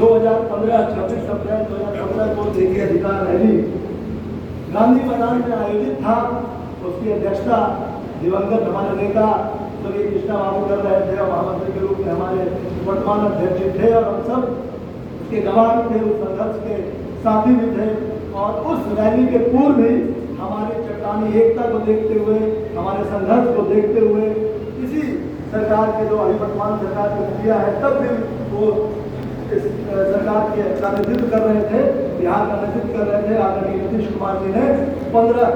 2015 26 अप्रैल 2015 को देखिए अधिकार रैली गांधी मैदान में आयोजित था। उसकी अध्यक्षता दिवंगत हमारे नेता स्वर्गीय कृष्णा बाबू कर रहे थे और महामंत्री के रूप में हमारे वर्तमान अध्यक्ष थे और हम सब उसके गवाह भी थे, उस संघर्ष के साथी भी थे। और उस रैली के पूर्व भी हमारी चट्टानी एकता को देखते हुए, हमारे संघर्ष को देखते हुए इसी सरकार के जो अभी वर्तमान सरकार के मुखिया है तब भी वो इस सरकार के का नेतृत्व कर रहे थे, बिहार का नेतृत्व कर रहे थे। आदरणीय नीतीश कुमार जी ने 15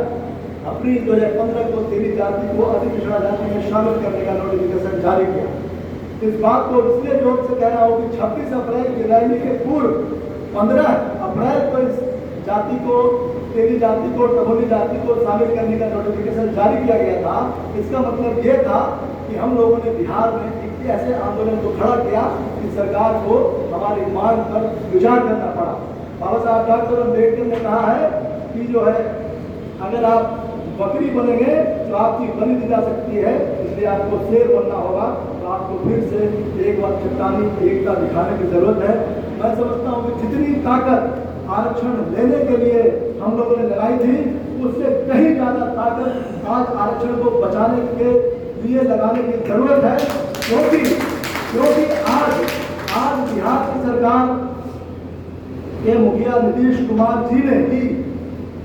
अप्रैल 2015 को तेली जाति को अति पिछड़ा जाति में शामिल करने का नोटिफिकेशन जारी किया। इस बात को इसलिए जोर से कह रहा हूँ कि 26 अप्रैल की रैली के पूर्व 15 अप्रैल को इस जाति को, तेली जाति को, टभोली जाति को शामिल करने का नोटिफिकेशन जारी किया गया था। इसका मतलब ये था कि हम लोगों ने बिहार में एक ऐसे आंदोलन को खड़ा किया कि सरकार को हमारी मांग पर विचार करना पड़ा। बाबा साहब डॉक्टर अम्बेडकर ने कहा है कि जो है अगर आप बकरी बनेंगे तो आपकी बलि दी जा सकती है, इसलिए आपको शेर बनना होगा। तो आपको फिर से एक बार चट्टानी एकता दिखाने की जरूरत है। मैं समझता हूँ कि जितनी ताकत आरक्षण लेने के लिए हम लोगों ने लगाई थी उससे कहीं ज्यादा ताकत आज आरक्षण को बचाने के लिए लगाने की जरूरत है, क्योंकि आज बिहार की सरकार के मुखिया नीतीश कुमार जी ने ही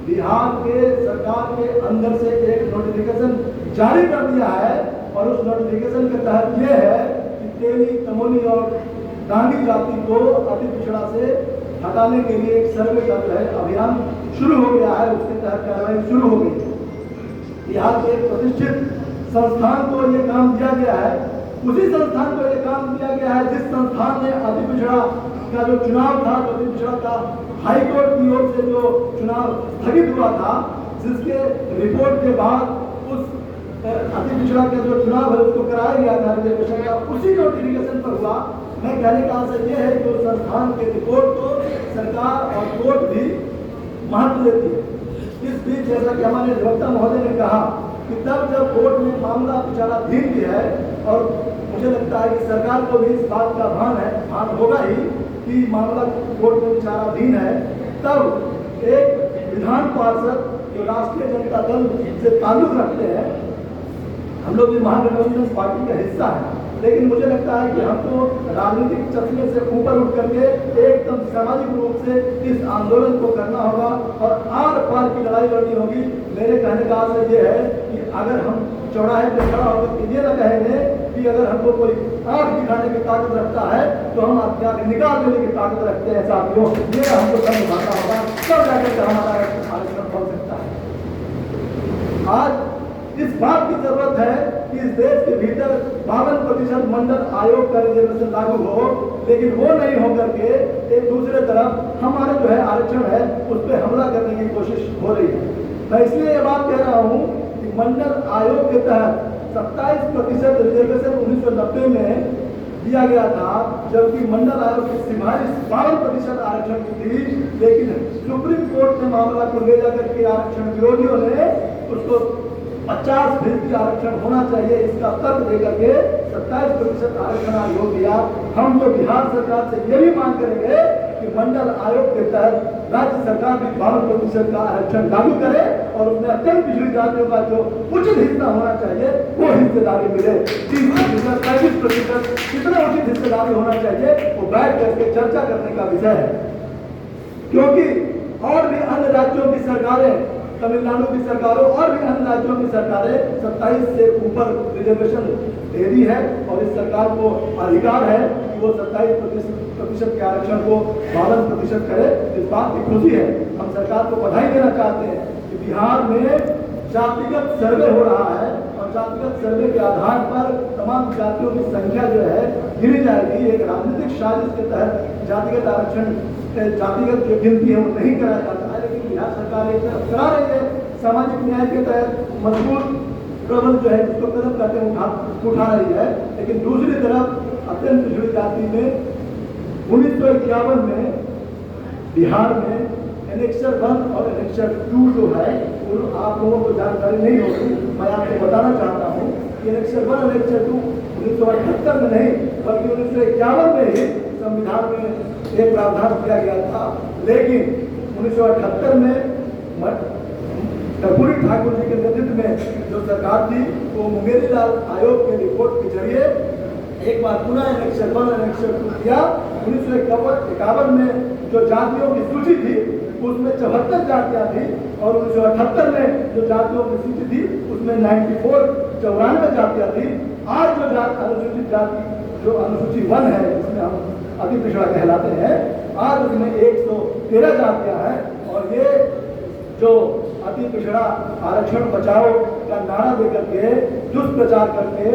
बिहार के सरकार के अंदर से एक नोटिफिकेशन जारी कर दिया है और उस नोटिफिकेशन के तहत यह है कि तेली, तमोली और डांगी जाति को अति पिछड़ा से हटाने के लिए एक सर्वे का जो है अभियान शुरू हो गया है। उसके तहत कार्रवाई शुरू हो गई है। बिहार के एक प्रतिष्ठित संस्थान को ये काम दिया गया है, उसी संस्थान को ये काम दिया गया है जिस संस्थान ने अति पिछड़ा का जो चुनाव था, तो अति पिछड़ा का हाईकोर्ट की ओर से जो चुनाव स्थगित हुआ था, जिसके रिपोर्ट के बाद उस अति पिछड़ा का जो चुनाव है उसको कराया गया था रिजर्वेशन का, उसी नोटिफिकेशन पर हुआ। मैं कहने का आशय यह है कि उस संस्थान के रिपोर्ट को सरकार और कोर्ट भी महत्व देती है। इस बीच जैसा कि हमारे अधिवक्ता महोदय ने कहा कि तब जब कोर्ट में मामला विचाराधीन भी है और मुझे लगता है कि सरकार को भी इस बात का भान होगा ही कि मामला कोर्ट में विचाराधीन है, तब एक विधान पार्षद जो राष्ट्रीय जनता दल से ताल्लुक रखते हैं, हम लोग भी महागठबंधन पार्टी का हिस्सा है, लेकिन मुझे लगता है कि हमको राजनीतिक चश्मे से ऊपर उठ करके एकदम सामाजिक रूप से इस आंदोलन को करना होगा और आर पार की लड़ाई लड़नी होगी। मेरे कहने का आशय ये है कि अगर हम चौराहे पे खड़ा होकर ये न कहेंगे कि अगर हमको कोई आग दिखाने की ताकत रखता है तो हम आपकी आग निकाल देने की ताकत रखते हैं साथियों, ये हमको समझाना होगा, तब जाकर हमारा आरक्षण बढ़ सकता है। आज इस बात की जरूरत है कि इस देश के भीतर 52% मंडल आयोग का रिजर्वेशन लागू हो, लेकिन वो नहीं होकर के एक दूसरे तरफ हमारे जो है आरक्षण है उस पर हमला करने की कोशिश हो रही है। मैं इसलिए ये बात कह रहा हूँ कि मंडल आयोग के तहत 27% रिजर्वेशन 1990 में दिया गया था, जबकि मंडल आयोग की सिफारिश 52% आरक्षण की थी, लेकिन सुप्रीम कोर्ट ने मामला को ले जाकर के आरक्षण विरोधियों ने उसको 50% आरक्षण होना चाहिए इसका तर्क देकर के 27% आरक्षण आयोग दिया। हम तो बिहार सरकार से ये भी मांग करेंगे कि मंडल आयोग के तहत राज्य सरकार भी 52% का आरक्षण लागू करे और उसमें अत्यंत पिछड़ी जातियों का जो उचित हिस्सा होना चाहिए वो हिस्सेदारी मिले। 30-35% कितना उचित हिस्सेदारी होना चाहिए वो बैठ करके चर्चा करने का विषय है, क्योंकि और भी अन्य राज्यों की सरकारें, तमिलनाडु की सरकारों और भी अन्य राज्यों की सरकारें 27 से ऊपर रिजर्वेशन दे दी है और इस सरकार को अधिकार है कि वो 27% के आरक्षण को 52% करे। इस बात की खुशी है, हम सरकार को बधाई देना चाहते हैं कि बिहार में जातिगत सर्वे हो रहा है और जातिगत सर्वे के आधार पर तमाम जातियों की संख्या जो है गिनी जाएगी। एक राजनीतिक साजिश के तहत जातिगत आरक्षण, जातिगत जो गिनती है वो नहीं कराया जाता है, लेकिन बिहार सरकार एक तरफ करा रही है सामाजिक न्याय के तहत मजबूत प्रबल जो है जिसको कदम करते उठा रही है, लेकिन दूसरी तरफ अत्यंत पिछड़ी जाति में 1951 में बिहार में एनेक्सर 1 और एनेक्सर 2 जो है आप लोगों को जानकारी नहीं होगी, मैं आपको बताना चाहता हूँ कि एनेक्सर 1 और एनेक्सर 2 1978 में नहीं बल्कि 1951 में ही संविधान में एक प्रावधान किया गया था, लेकिन 1978 में कर्पूरी ठाकुर जी के नेतृत्व में जो सरकार थी वो मुंगेरी लाल आयोग के रिपोर्ट के जरिए एक बार पुनः एनेक्शन 1 एनेक्शन 2 किया। 1951 में जो जातियों की सूची थी उसमें 74 जातियां थी और 1978 में जो जातियों की सूची थी उसमें 94 जातियां थी। आज जो अनुसूचित जाति जो अनुसूची 1 है जिसमें हम अति पिछड़ा कहलाते हैं, आज उसमें 113 जातियां हैं। और ये जो अति पिछड़ा आरक्षण बचाओ का नारा देकर के दुष्प्रचार करके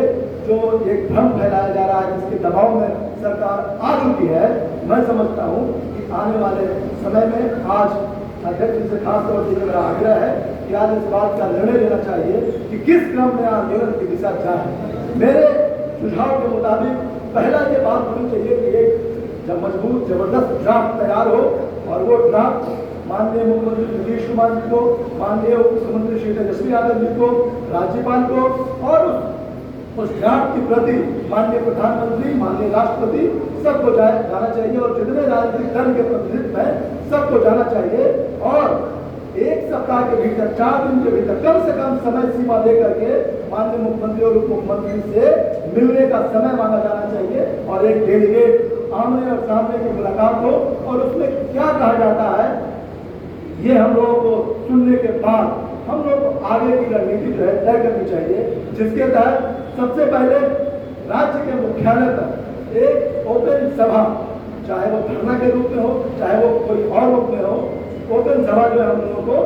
जो एक भ्रम फैलाया जा रहा है, जिसके दबाव में सरकार आ चुकी है, मैं समझता हूँ कि आने वाले समय में आज अध्यक्ष जी से खास तौर से मेरा आग्रह है कि आज इस बात का निर्णय लेना चाहिए कि किस क्रम में आंदोलन की दिशा जाए। मेरे सुझाव के मुताबिक पहला ये बात होनी चाहिए कि एक जब मजबूत जबरदस्त ड्राफ्ट तैयार हो और वो ड्राफ्ट माननीय मुख्यमंत्री नीतीश कुमार जी को, माननीय उप मुख्यमंत्री श्री तेजस्वी यादव जी को, राज्यपाल को और उस ड्राफ्ट की प्रति माननीय प्रधानमंत्री, माननीय राष्ट्रपति सबको जाना चाहिए और जितने राजनीतिक दल के प्रतिनिधित्व हैं सबको जाना चाहिए। और एक सप्ताह के भीतर 4 दिन के भीतर कम से कम समय सीमा दे करके माननीय मुख्यमंत्री और उप मुख्यमंत्री से मिलने का समय मांगा जाना चाहिए और एक डेलीगेट आमने और सामने की मुलाकात हो और उसमें क्या कहा जाता है ये हम लोगों को सुनने के बाद हम लोग को आगे की रणनीति जो है तय करनी चाहिए, जिसके तहत सबसे पहले राज्य के मुख्यालय पर एक ओपन सभा, चाहे वो धरना के रूप में हो चाहे वो कोई और रूप में हो, ओपन सभा जो है हम लोगों को